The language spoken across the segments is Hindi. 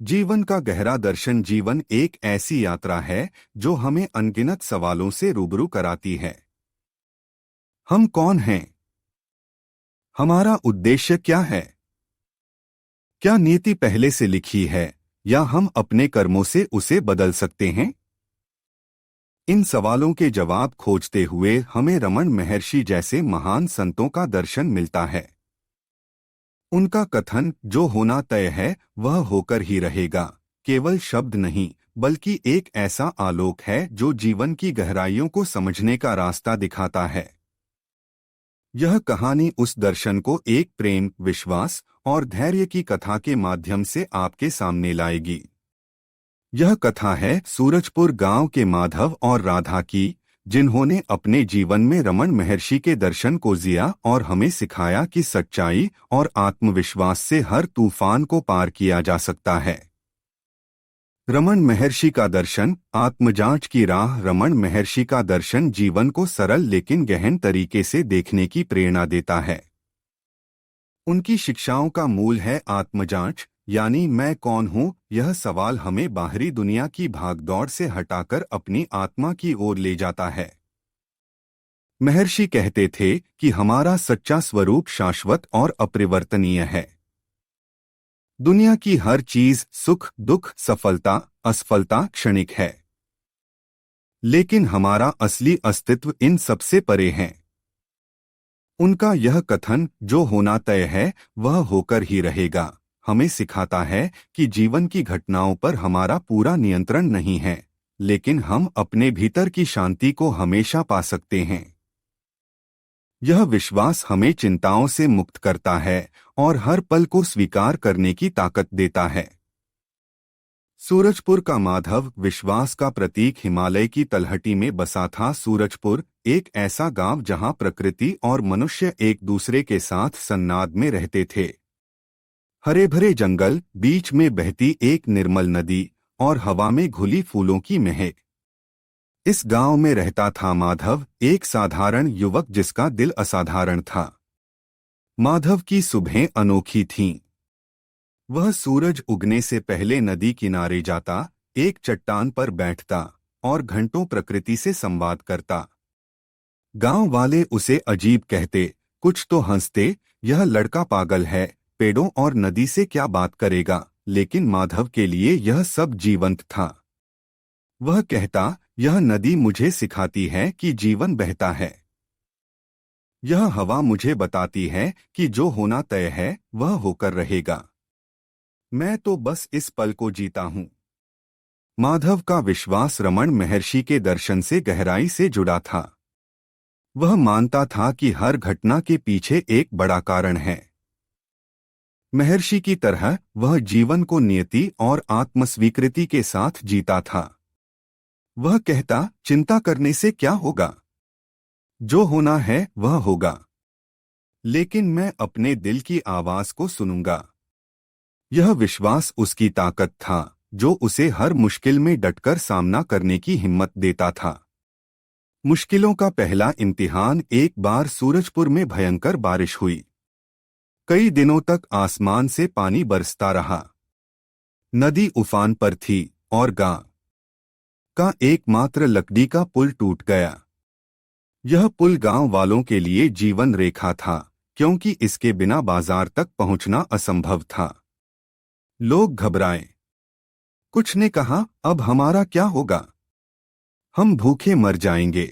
जीवन का गहरा दर्शन। जीवन एक ऐसी यात्रा है जो हमें अनगिनत सवालों से रूबरू कराती है। हम कौन हैं? हमारा उद्देश्य क्या है? क्या नीति पहले से लिखी है या हम अपने कर्मों से उसे बदल सकते हैं? इन सवालों के जवाब खोजते हुए हमें रमण महर्षि जैसे महान संतों का दर्शन मिलता है। उनका कथन, जो होना तय है वह होकर ही रहेगा, केवल शब्द नहीं बल्कि एक ऐसा आलोक है जो जीवन की गहराइयों को समझने का रास्ता दिखाता है। यह कहानी उस दर्शन को एक प्रेम, विश्वास और धैर्य की कथा के माध्यम से आपके सामने लाएगी। यह कथा है सूरजपुर गांव के माधव और राधा की, जिन्होंने अपने जीवन में रमण महर्षि के दर्शन को जिया और हमें सिखाया कि सच्चाई और आत्मविश्वास से हर तूफान को पार किया जा सकता है। रमण महर्षि का दर्शन, आत्मजांच की राह। रमण महर्षि का दर्शन जीवन को सरल लेकिन गहन तरीके से देखने की प्रेरणा देता है। उनकी शिक्षाओं का मूल है आत्मजांच, यानी मैं कौन हूँ। यह सवाल हमें बाहरी दुनिया की भागदौड़ से हटाकर अपनी आत्मा की ओर ले जाता है। महर्षि कहते थे कि हमारा सच्चा स्वरूप शाश्वत और अपरिवर्तनीय है। दुनिया की हर चीज, सुख दुख, सफलता असफलता क्षणिक है, लेकिन हमारा असली अस्तित्व इन सबसे परे है। उनका यह कथन, जो होना तय है वह होकर ही रहेगा, हमें सिखाता है कि जीवन की घटनाओं पर हमारा पूरा नियंत्रण नहीं है, लेकिन हम अपने भीतर की शांति को हमेशा पा सकते हैं। यह विश्वास हमें चिंताओं से मुक्त करता है और हर पल को स्वीकार करने की ताकत देता है। सूरजपुर का माधव विश्वास का प्रतीक हिमालय की तलहटी में बसा था। सूरजपुर एक ऐसा गांव जहां प्रकृति और मनुष्य एक दूसरे के साथ संवाद में रहते थे। हरे भरे जंगल, बीच में बहती एक निर्मल नदी और हवा में घुली फूलों की महक। इस गांव में रहता था माधव, एक साधारण युवक जिसका दिल असाधारण था। माधव की सुबहें अनोखी थीं। वह सूरज उगने से पहले नदी किनारे जाता, एक चट्टान पर बैठता और घंटों प्रकृति से संवाद करता। गांव वाले उसे अजीब कहते, कुछ तो हंसते, यह लड़का पागल है, पेड़ों और नदी से क्या बात करेगा। लेकिन माधव के लिए यह सब जीवंत था। वह कहता, यह नदी मुझे सिखाती है कि जीवन बहता है। यह हवा मुझे बताती है कि जो होना तय है वह होकर रहेगा। मैं तो बस इस पल को जीता हूँ। माधव का विश्वास रमण महर्षि के दर्शन से गहराई से जुड़ा था। वह मानता था कि हर घटना के पीछे एक बड़ा कारण है। महर्षि की तरह वह जीवन को नियति और आत्मस्वीकृति के साथ जीता था। वह कहता, चिंता करने से क्या होगा, जो होना है वह होगा, लेकिन मैं अपने दिल की आवाज को सुनूंगा। यह विश्वास उसकी ताकत था, जो उसे हर मुश्किल में डटकर सामना करने की हिम्मत देता था। मुश्किलों का पहला इम्तिहान। एक बार सूरजपुर में भयंकर बारिश हुई। कई दिनों तक आसमान से पानी बरसता रहा। नदी उफान पर थी और गांव का एकमात्र लकड़ी का पुल टूट गया। यह पुल गांव वालों के लिए जीवन रेखा था, क्योंकि इसके बिना बाजार तक पहुंचना असंभव था। लोग घबराए। कुछ ने कहा, अब हमारा क्या होगा, हम भूखे मर जाएंगे।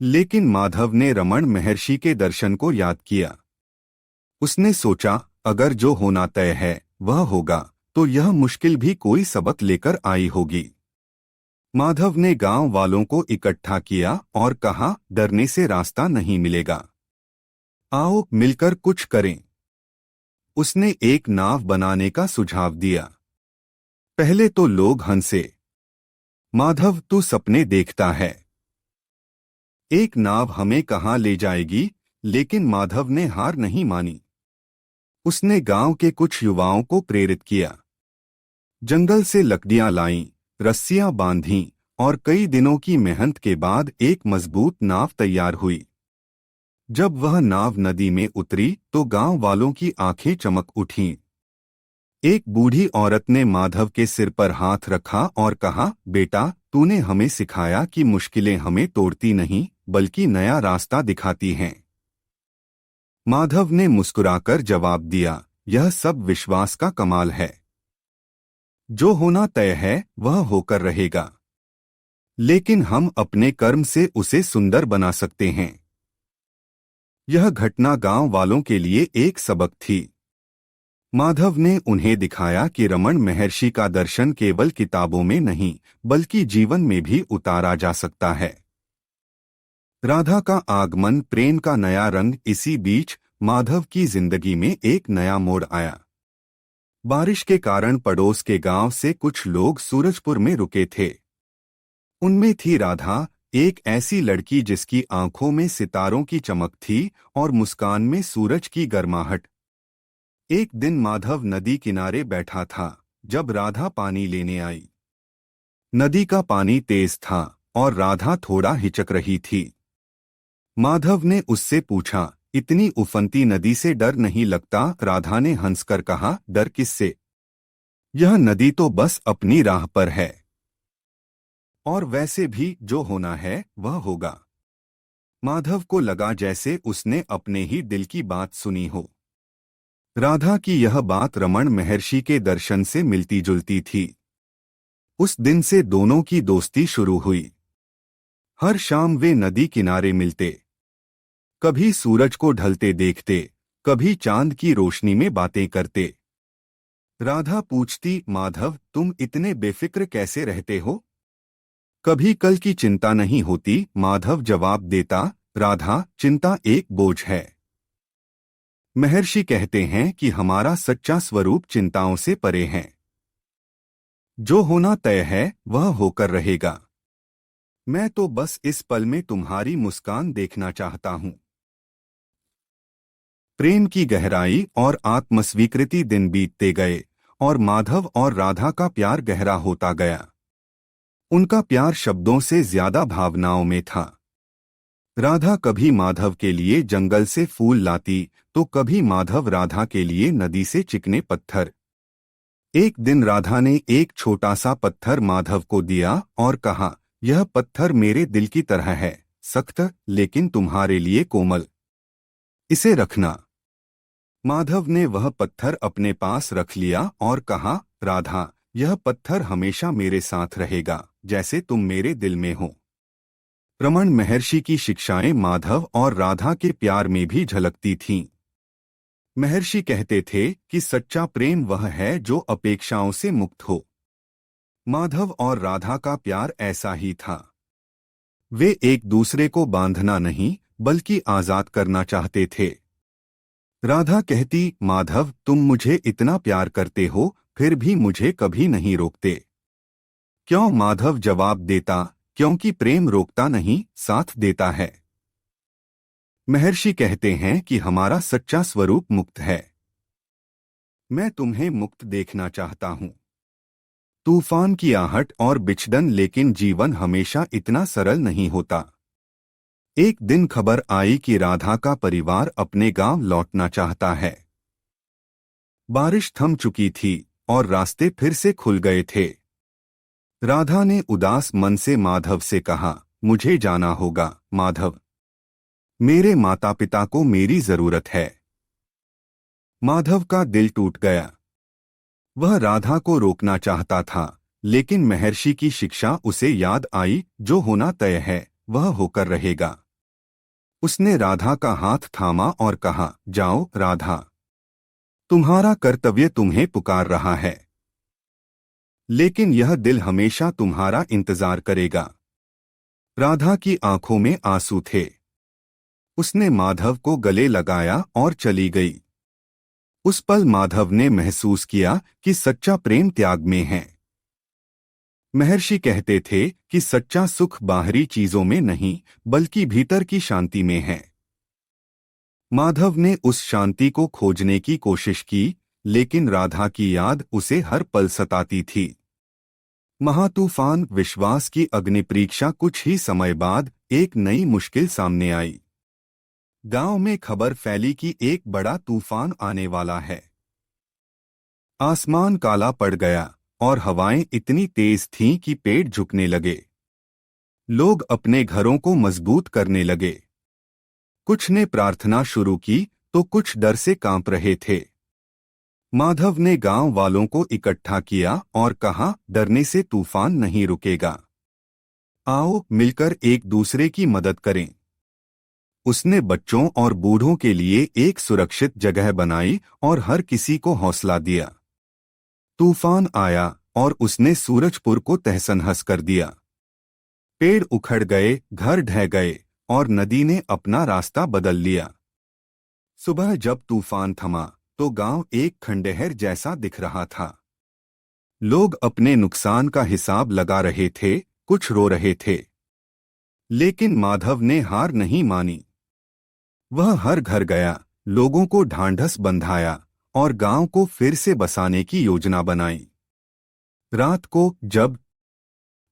लेकिन माधव ने रमण महर्षि के दर्शन को याद किया। उसने सोचा, अगर जो होना तय है वह होगा, तो यह मुश्किल भी कोई सबक लेकर आई होगी। माधव ने गांव वालों को इकट्ठा किया और कहा, डरने से रास्ता नहीं मिलेगा, आओ मिलकर कुछ करें। उसने एक नाव बनाने का सुझाव दिया। पहले तो लोग हंसे, माधव तू सपने देखता है, एक नाव हमें कहाँ ले जाएगी। लेकिन माधव ने हार नहीं मानी। उसने गांव के कुछ युवाओं को प्रेरित किया। जंगल से लकड़ियां लाईं, रस्सियां बांधीं और कई दिनों की मेहनत के बाद एक मजबूत नाव तैयार हुई। जब वह नाव नदी में उतरी तो गांव वालों की आंखें चमक उठीं। एक बूढ़ी औरत ने माधव के सिर पर हाथ रखा और कहा, बेटा, तूने हमें सिखाया कि मुश्किलें हमें तोड़ती नहीं बल्कि नया रास्ता दिखाती हैं। माधव ने मुस्कुराकर जवाब दिया, यह सब विश्वास का कमाल है। जो होना तय है वह होकर रहेगा, लेकिन हम अपने कर्म से उसे सुंदर बना सकते हैं। यह घटना गांव वालों के लिए एक सबक थी। माधव ने उन्हें दिखाया कि रमण महर्षि का दर्शन केवल किताबों में नहीं बल्कि जीवन में भी उतारा जा सकता है। राधा का आगमन, प्रेम का नया रंग। इसी बीच माधव की जिंदगी में एक नया मोड़ आया। बारिश के कारण पड़ोस के गांव से कुछ लोग सूरजपुर में रुके थे। उनमें थी राधा, एक ऐसी लड़की जिसकी आंखों में सितारों की चमक थी और मुस्कान में सूरज की गर्माहट। एक दिन माधव नदी किनारे बैठा था जब राधा पानी लेने आई। नदी का पानी तेज था और राधा थोड़ा हिचक रही थी। माधव ने उससे पूछा, इतनी उफनती नदी से डर नहीं लगता? राधा ने हंसकर कहा, डर किससे? यह नदी तो बस अपनी राह पर है, और वैसे भी जो होना है वह होगा। माधव को लगा जैसे उसने अपने ही दिल की बात सुनी हो। राधा की यह बात रमण महर्षि के दर्शन से मिलती जुलती थी। उस दिन से दोनों की दोस्ती शुरू हुई। हर शाम वे नदी किनारे मिलते, कभी सूरज को ढलते देखते, कभी चांद की रोशनी में बातें करते। राधा पूछती, माधव, तुम इतने बेफिक्र कैसे रहते हो? कभी कल की चिंता नहीं होती? माधव जवाब देता, राधा, चिंता एक बोझ है। महर्षि कहते हैं कि हमारा सच्चा स्वरूप चिंताओं से परे है। जो होना तय है वह होकर रहेगा। मैं तो बस इस पल में तुम्हारी मुस्कान देखना चाहता हूं। प्रेम की गहराई और आत्मस्वीकृति दिन बीतते गए और माधव और राधा का प्यार गहरा होता गया। उनका प्यार शब्दों से ज्यादा भावनाओं में था। राधा कभी माधव के लिए जंगल से फूल लाती तो कभी माधव राधा के लिए नदी से चिकने पत्थर। एक दिन राधा ने एक छोटा सा पत्थर माधव को दिया और कहा, यह पत्थर मेरे दिल की तरह है, सख्त लेकिन तुम्हारे लिए कोमल। इसे रखना। माधव ने वह पत्थर अपने पास रख लिया और कहा, राधा, यह पत्थर हमेशा मेरे साथ रहेगा जैसे तुम मेरे दिल में हो। रमण महर्षि की शिक्षाएं माधव और राधा के प्यार में भी झलकती थीं। महर्षि कहते थे कि सच्चा प्रेम वह है जो अपेक्षाओं से मुक्त हो। माधव और राधा का प्यार ऐसा ही था। वे एक दूसरे को बांधना नहीं बल्कि आजाद करना चाहते थे। राधा कहती, माधव, तुम मुझे इतना प्यार करते हो फिर भी मुझे कभी नहीं रोकते। क्यों? माधव जवाब देता, क्योंकि प्रेम रोकता नहीं, साथ देता है। महर्षि कहते हैं कि हमारा सच्चा स्वरूप मुक्त है। मैं तुम्हें मुक्त देखना चाहता हूं। तूफान की आहट और बिछड़न, लेकिन जीवन हमेशा इतना सरल नहीं होता। एक दिन खबर आई कि राधा का परिवार अपने गांव लौटना चाहता है। बारिश थम चुकी थी और रास्ते फिर से खुल गए थे। राधा ने उदास मन से माधव से कहा, मुझे जाना होगा माधव। मेरे माता पिता को मेरी जरूरत है। माधव का दिल टूट गया। वह राधा को रोकना चाहता था, लेकिन महर्षि की शिक्षा उसे याद आई, जो होना तय है वह होकर रहेगा। उसने राधा का हाथ थामा और कहा, जाओ राधा, तुम्हारा कर्तव्य तुम्हें पुकार रहा है। लेकिन यह दिल हमेशा तुम्हारा इंतजार करेगा। राधा की आंखों में आंसू थे। उसने माधव को गले लगाया और चली गई। उस पल माधव ने महसूस किया कि सच्चा प्रेम त्याग में है। महर्षि कहते थे कि सच्चा सुख बाहरी चीजों में नहीं बल्कि भीतर की शांति में है। माधव ने उस शांति को खोजने की कोशिश की, लेकिन राधा की याद उसे हर पल सताती थी। महातूफान, विश्वास की अग्निपरीक्षा। कुछ ही समय बाद एक नई मुश्किल सामने आई। गांव में खबर फैली कि एक बड़ा तूफान आने वाला है। आसमान काला पड़ गया और हवाएं इतनी तेज थीं कि पेड़ झुकने लगे। लोग अपने घरों को मजबूत करने लगे। कुछ ने प्रार्थना शुरू की तो कुछ डर से कांप रहे थे। माधव ने गांव वालों को इकट्ठा किया और कहा, डरने से तूफान नहीं रुकेगा। आओ मिलकर एक दूसरे की मदद करें। उसने बच्चों और बूढ़ों के लिए एक सुरक्षित जगह बनाई और हर किसी को हौसला दिया। तूफान आया और उसने सूरजपुर को तहस-नहस कर दिया। पेड़ उखड़ गए, घर ढह गए और नदी ने अपना रास्ता बदल लिया। सुबह जब तूफान थमा तो गांव एक खंडहर जैसा दिख रहा था। लोग अपने नुकसान का हिसाब लगा रहे थे, कुछ रो रहे थे। लेकिन माधव ने हार नहीं मानी। वह हर घर गया, लोगों को ढांढस बंधाया और गांव को फिर से बसाने की योजना बनाई। रात को जब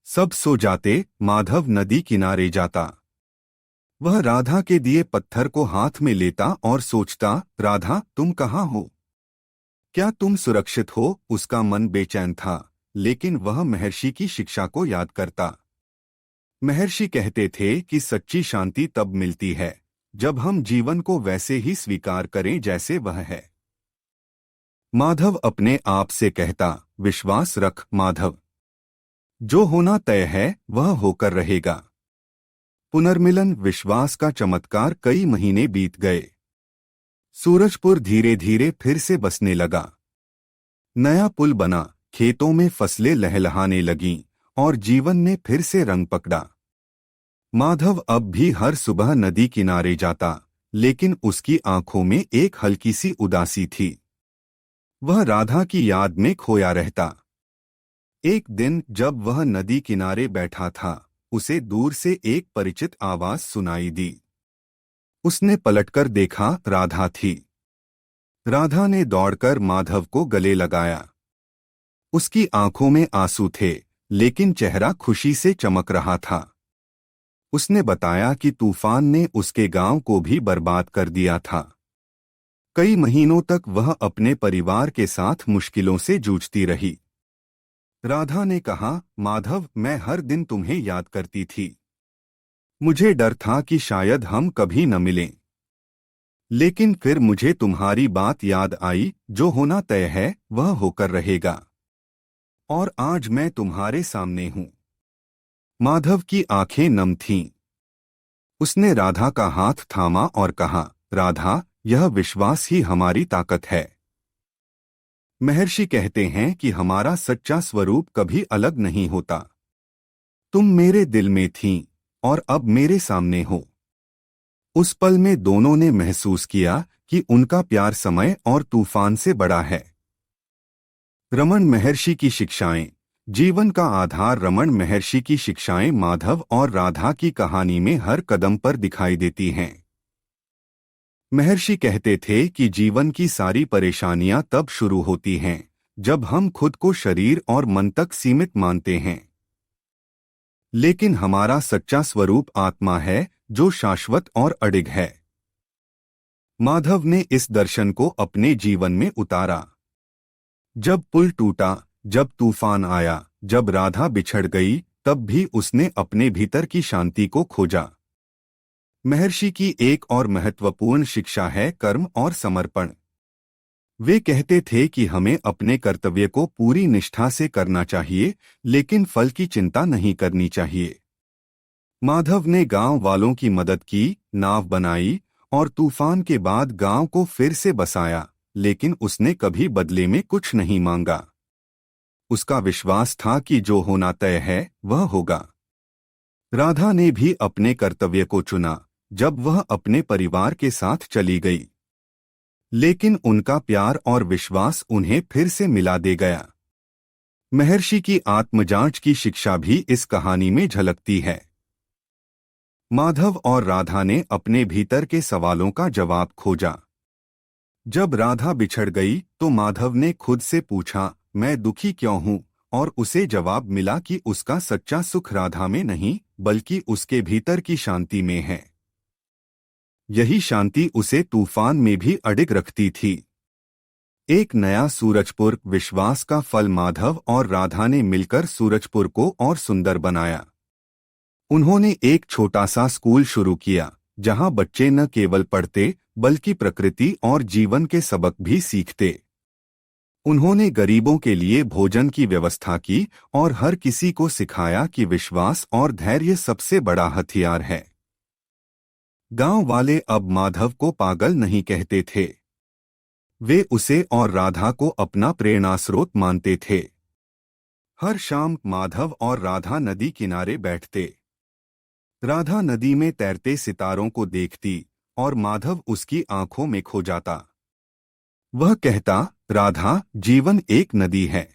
सब सो जाते, माधव नदी किनारे जाता। वह राधा के दिए पत्थर को हाथ में लेता और सोचता, राधा तुम कहाँ हो? क्या तुम सुरक्षित हो? उसका मन बेचैन था, लेकिन वह महर्षि की शिक्षा को याद करता। महर्षि कहते थे कि सच्ची शांति तब मिलती है जब हम जीवन को वैसे ही स्वीकार करें जैसे वह है। माधव अपने आप से कहता, विश्वास रख माधव, जो होना तय है वह होकर रहेगा। पुनर्मिलन विश्वास का चमत्कार। कई महीने बीत गए। सूरजपुर धीरे धीरे फिर से बसने लगा। नया पुल बना, खेतों में फसलें लहलहाने लगीं और जीवन ने फिर से रंग पकड़ा। माधव अब भी हर सुबह नदी किनारे जाता, लेकिन उसकी आंखों में एक हल्की सी उदासी थी। वह राधा की याद में खोया रहता। एक दिन जब वह नदी किनारे बैठा था, उसे दूर से एक परिचित आवाज सुनाई दी। उसने पलटकर देखा, राधा थी। राधा ने दौड़कर माधव को गले लगाया। उसकी आंखों में आंसू थे, लेकिन चेहरा खुशी से चमक रहा था। उसने बताया कि तूफान ने उसके गांव को भी बर्बाद कर दिया था। कई महीनों तक वह अपने परिवार के साथ मुश्किलों से जूझती रही। राधा ने कहा, माधव मैं हर दिन तुम्हें याद करती थी। मुझे डर था कि शायद हम कभी न मिलें। लेकिन फिर मुझे तुम्हारी बात याद आई, जो होना तय है वह होकर रहेगा। और आज मैं तुम्हारे सामने हूं। माधव की आंखें नम थीं। उसने राधा का हाथ थामा और कहा, राधा यह विश्वास ही हमारी ताकत है। महर्षि कहते हैं कि हमारा सच्चा स्वरूप कभी अलग नहीं होता। तुम मेरे दिल में थीं और अब मेरे सामने हो। उस पल में दोनों ने महसूस किया कि उनका प्यार समय और तूफान से बड़ा है। रमन महर्षि की शिक्षाएं। जीवन का आधार। रमन महर्षि की शिक्षाएं माधव और राधा की कहानी में हर कदम पर दिखाई देती हैं। महर्षि कहते थे कि जीवन की सारी परेशानियां तब शुरू होती हैं जब हम खुद को शरीर और मन तक सीमित मानते हैं। लेकिन हमारा सच्चा स्वरूप आत्मा है, जो शाश्वत और अडिग है। माधव ने इस दर्शन को अपने जीवन में उतारा। जब पुल टूटा, जब तूफान आया, जब राधा बिछड़ गई, तब भी उसने अपने भीतर की शांति को खोजा। महर्षि की एक और महत्वपूर्ण शिक्षा है कर्म और समर्पण। वे कहते थे कि हमें अपने कर्तव्य को पूरी निष्ठा से करना चाहिए, लेकिन फल की चिंता नहीं करनी चाहिए। माधव ने गांव वालों की मदद की, नाव बनाई और तूफान के बाद गांव को फिर से बसाया, लेकिन उसने कभी बदले में कुछ नहीं मांगा। उसका विश्वास था कि जो होना तय है वह होगा। राधा ने भी अपने कर्तव्य को चुना जब वह अपने परिवार के साथ चली गई, लेकिन उनका प्यार और विश्वास उन्हें फिर से मिला दे गया। महर्षि की आत्मजांच की शिक्षा भी इस कहानी में झलकती है। माधव और राधा ने अपने भीतर के सवालों का जवाब खोजा। जब राधा बिछड़ गई तो माधव ने खुद से पूछा, मैं दुखी क्यों हूँ? और उसे जवाब मिला कि उसका सच्चा सुख राधा में नहीं, बल्कि उसके भीतर की शांति में है। यही शांति उसे तूफान में भी अडिग रखती थी। एक नया सूरजपुर। विश्वास का फल। माधव और राधा ने मिलकर सूरजपुर को और सुंदर बनाया। उन्होंने एक छोटा सा स्कूल शुरू किया जहां बच्चे न केवल पढ़ते बल्कि प्रकृति और जीवन के सबक भी सीखते। उन्होंने गरीबों के लिए भोजन की व्यवस्था की और हर किसी को सिखाया कि विश्वास और धैर्य सबसे बड़ा हथियार है। गांव वाले अब माधव को पागल नहीं कहते थे। वे उसे और राधा को अपना प्रेरणास्रोत मानते थे। हर शाम माधव और राधा नदी किनारे बैठते। राधा नदी में तैरते सितारों को देखती और माधव उसकी आंखों में खो जाता। वह कहता, राधा, जीवन एक नदी है।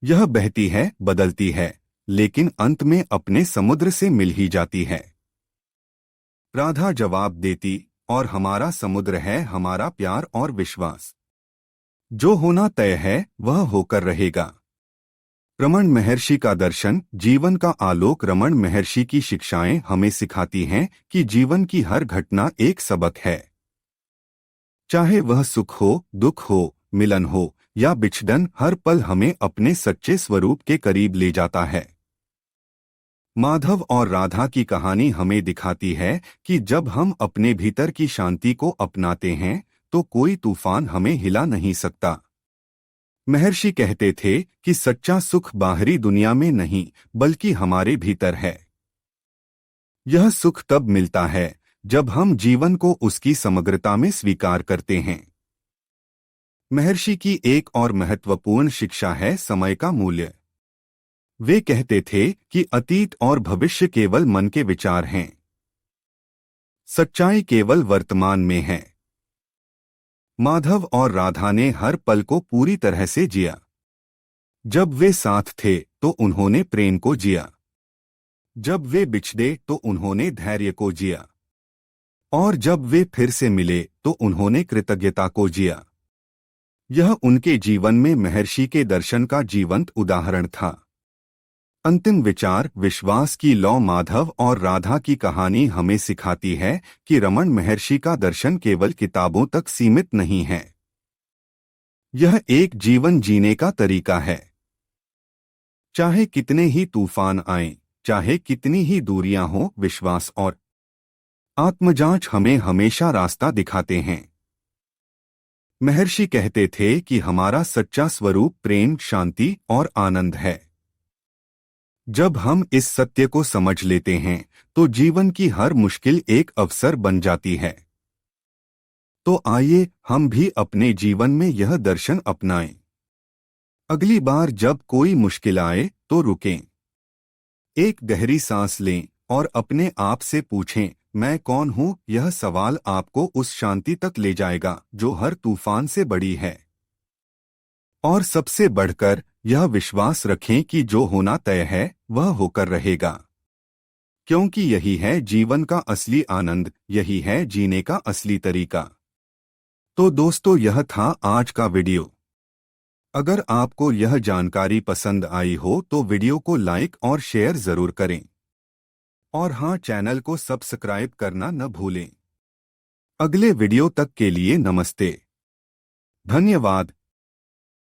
यह बहती है, बदलती है, लेकिन अंत में अपने समुद्र से मिल ही जाती है। राधा जवाब देती, और हमारा समुद्र है हमारा प्यार और विश्वास। जो होना तय है वह होकर रहेगा। रमण महर्षि का दर्शन, जीवन का आलोक। रमण महर्षि की शिक्षाएं हमें सिखाती हैं कि जीवन की हर घटना एक सबक है। चाहे वह सुख हो, दुख हो, मिलन हो या बिछड़न, हर पल हमें अपने सच्चे स्वरूप के करीब ले जाता है। माधव और राधा की कहानी हमें दिखाती है कि जब हम अपने भीतर की शांति को अपनाते हैं तो कोई तूफान हमें हिला नहीं सकता। महर्षि कहते थे कि सच्चा सुख बाहरी दुनिया में नहीं बल्कि हमारे भीतर है। यह सुख तब मिलता है जब हम जीवन को उसकी समग्रता में स्वीकार करते हैं। महर्षि की एक और महत्वपूर्ण शिक्षा है समय का मूल्य। वे कहते थे कि अतीत और भविष्य केवल मन के विचार हैं। सच्चाई केवल वर्तमान में है। माधव और राधा ने हर पल को पूरी तरह से जिया। जब वे साथ थे तो उन्होंने प्रेम को जिया। जब वे बिछड़े तो उन्होंने धैर्य को जिया। और जब वे फिर से मिले तो उन्होंने कृतज्ञता को जिया। यह उनके जीवन में महर्षि के दर्शन का जीवंत उदाहरण था। अंतिम विचार, विश्वास की लौ। माधव और राधा की कहानी हमें सिखाती है कि रमण महर्षि का दर्शन केवल किताबों तक सीमित नहीं है। यह एक जीवन जीने का तरीका है। चाहे कितने ही तूफान आएं, चाहे कितनी ही दूरियां हों, विश्वास और आत्मजांच हमें हमेशा रास्ता दिखाते हैं। महर्षि कहते थे कि हमारा सच्चा स्वरूप प्रेम, शांति और आनंद है। जब हम इस सत्य को समझ लेते हैं तो जीवन की हर मुश्किल एक अवसर बन जाती है। तो आइए हम भी अपने जीवन में यह दर्शन अपनाएं। अगली बार जब कोई मुश्किल आए तो रुकें, एक गहरी सांस लें और अपने आप से पूछें, मैं कौन हूं? यह सवाल आपको उस शांति तक ले जाएगा जो हर तूफान से बड़ी है। और सबसे बढ़कर यह विश्वास रखें कि जो होना तय है वह होकर रहेगा, क्योंकि यही है जीवन का असली आनंद, यही है जीने का असली तरीका। तो दोस्तों, यह था आज का वीडियो। अगर आपको यह जानकारी पसंद आई हो तो वीडियो को लाइक और शेयर जरूर करें। और हाँ, चैनल को सब्सक्राइब करना न भूलें। अगले वीडियो तक के लिए नमस्ते। धन्यवाद।